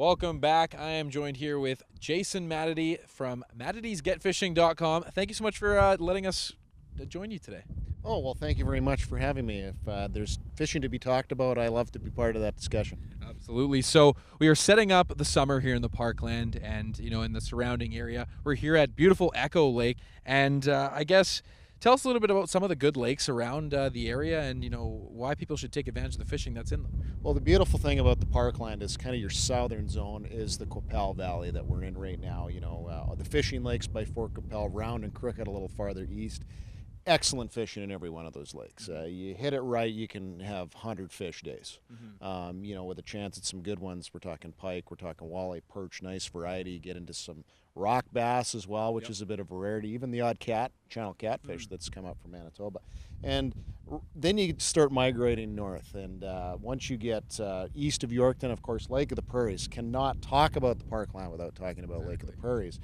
Welcome back. I am joined here with Jason Matity from MatitysGetFishing.com. Thank you so much for letting us join you today. Oh, well, thank you very much for having me. If there's fishing to be talked about, I love to be part of that discussion. Absolutely. So we are setting up the summer here in the Parkland and, in the surrounding area. We're here at beautiful Echo Lake. And I guess tell us a little bit about some of the good lakes around the area and, why people should take advantage of the fishing that's in them. Well, the beautiful thing about the Parkland is kind of your southern zone is the Qu'Appelle Valley that we're in right now. The fishing lakes by Fort Qu'Appelle, Round and Crooked a little farther east. Excellent fishing in every one of those lakes. You hit it right, you can have 100 fish days. With a chance at some good ones. We're talking pike, we're talking walleye, perch, nice variety. You get into some rock bass as well, which is a bit of a rarity. Even the odd channel catfish that's come up from Manitoba. And then you start migrating north. And once you get east of Yorkton, of course, Lake of the Prairies. Cannot talk about the Parkland without talking about Lake of the Prairies.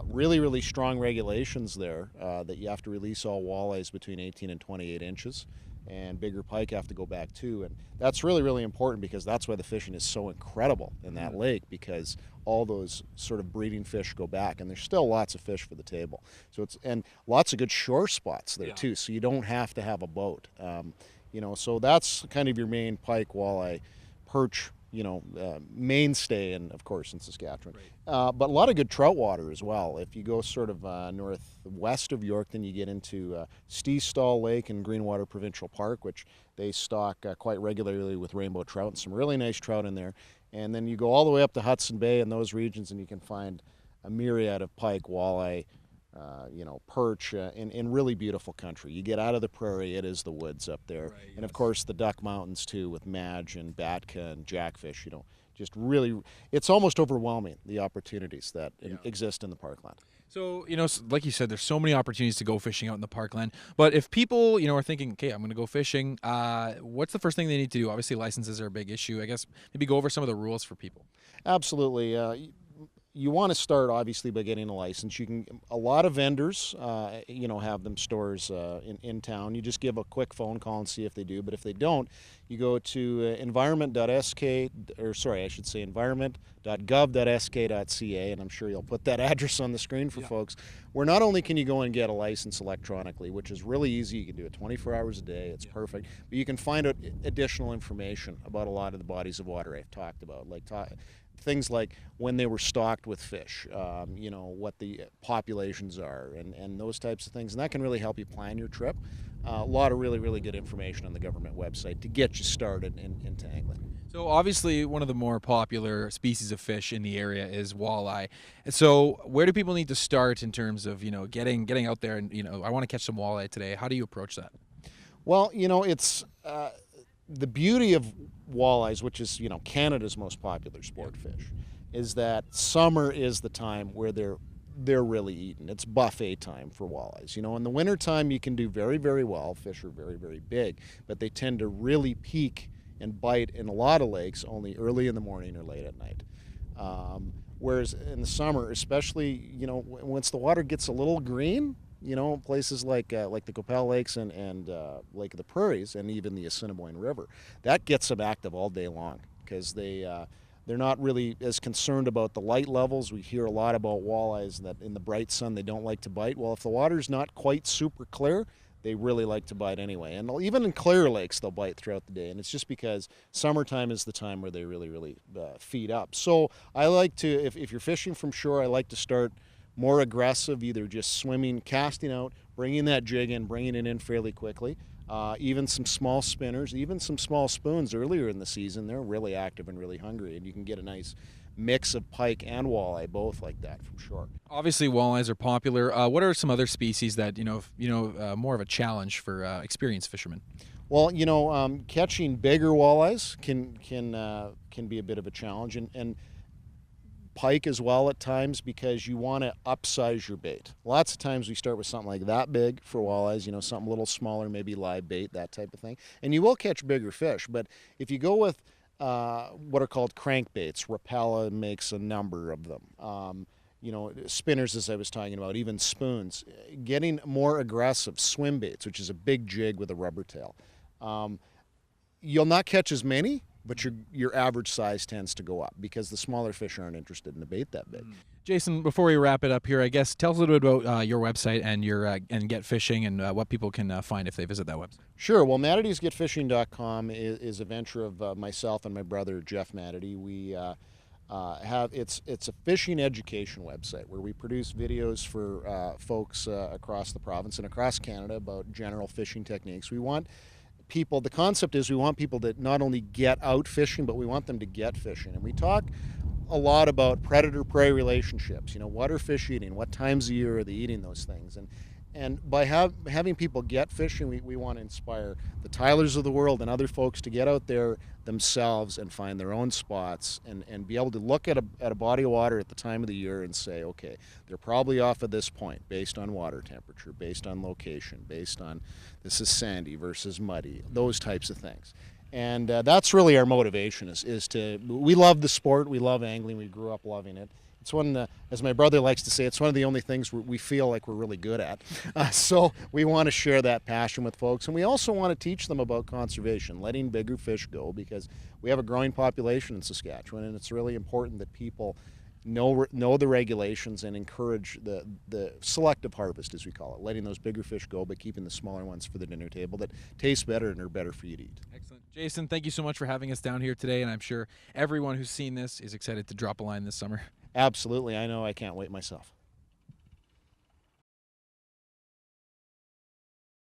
Really, really strong regulations there that you have to release all walleyes between 18 and 28 inches, and bigger pike have to go back too. And that's really, really important because that's why the fishing is so incredible in that lake, because all those sort of breeding fish go back, and there's still lots of fish for the table. And lots of good shore spots there too, so you don't have to have a boat. So that's kind of your main pike, walleye, perch, mainstay, and of course in Saskatchewan. But a lot of good trout water as well. If you go sort of northwest of Yorkton, you get into Steestall Lake and Greenwater Provincial Park, which they stock quite regularly with rainbow trout, and some really nice trout in there. And then you go all the way up to Hudson Bay and those regions, and you can find a myriad of pike, walleye, perch in really beautiful country. You get out of the prairie, it is the woods up there. And of course the Duck Mountains too, with madge and batka and jackfish. Just really, it's almost overwhelming, the opportunities that exist in the Parkland. So, like you said, there's so many opportunities to go fishing out in the Parkland. But if people, are thinking, okay, I'm going to go fishing, what's the first thing they need to do? Obviously, licenses are a big issue. I guess maybe go over some of the rules for people. Absolutely. You want to start obviously by getting a license. A lot of vendors, have them stores in town. You just give a quick phone call and see if they do. But if they don't, you go to environment.gov.sk.ca, and I'm sure you'll put that address on the screen for folks. Where not only can you go and get a license electronically, which is really easy, you can do it 24 hours a day. It's perfect. But you can find out additional information about a lot of the bodies of water I've talked about, things like when they were stocked with fish, what the populations are, and those types of things. And that can really help you plan your trip. A lot of really, really good information on the government website to get you started into angling. So obviously one of the more popular species of fish in the area is walleye. And so where do people need to start in terms of, getting out there and, I want to catch some walleye today. How do you approach that? Well, it's the beauty of walleyes, which is Canada's most popular sport fish, is that summer is the time where they're really eaten. It's buffet time for walleyes. In the wintertime you can do very, very well. Fish are very, very big, but they tend to really peak and bite in a lot of lakes only early in the morning or late at night. Whereas in the summer, especially once the water gets a little green, places like the Qu'Appelle Lakes and Lake of the Prairies, and even the Assiniboine River, that gets them active all day long because they're not really as concerned about the light levels. We hear a lot about walleyes that in the bright sun they don't like to bite. Well, if the water's not quite super clear, they really like to bite anyway. And even in clear lakes, they'll bite throughout the day. And it's just because summertime is the time where they really, really feed up. So I like to, if you're fishing from shore, I like to start more aggressive, either just swimming, casting out, bringing that jig in, bringing it in fairly quickly. Even some small spinners, even some small spoons earlier in the season, they're really active and really hungry, and you can get a nice mix of pike and walleye, both like that from shore. Obviously, walleyes are popular. What are some other species that more of a challenge for experienced fishermen? Well, catching bigger walleyes can be a bit of a challenge, and pike as well at times, because you want to upsize your bait. Lots of times we start with something like that big for walleyes, something a little smaller, maybe live bait, that type of thing. And you will catch bigger fish, but if you go with what are called crankbaits, Rapala makes a number of them. Spinners, as I was talking about, even spoons, getting more aggressive, swim baits, which is a big jig with a rubber tail. You'll not catch as many, but your average size tends to go up because the smaller fish aren't interested in a bait that big. Jason, before we wrap it up here, I guess tell us a little bit about your website and your and Get Fishing and what people can find if they visit that website. Sure. Well, ManateesGetFishing.com is a venture of myself and my brother Jeff Manatee. We it's a fishing education website where we produce videos for folks across the province and across Canada about general fishing techniques. We want people. The concept is we want people to not only get out fishing, but we want them to get fishing. And we talk a lot about predator-prey relationships. You know, what are fish eating? What times of year are they eating those things? And by having people get fishing, we want to inspire the Tylers of the world and other folks to get out there themselves and find their own spots and be able to look at a body of water at the time of the year and say, okay, they're probably off at this point based on water temperature, based on location, based on this is sandy versus muddy, those types of things. And that's really our motivation is to, we love the sport, we love angling, we grew up loving it. It's one, as my brother likes to say, it's one of the only things we feel like we're really good at. So we want to share that passion with folks. And we also want to teach them about conservation, letting bigger fish go, because we have a growing population in Saskatchewan, and it's really important that people know the regulations and encourage the selective harvest, as we call it, letting those bigger fish go, but keeping the smaller ones for the dinner table that taste better and are better for you to eat. Excellent. Jason, thank you so much for having us down here today, and I'm sure everyone who's seen this is excited to drop a line this summer. Absolutely. I know. I can't wait myself.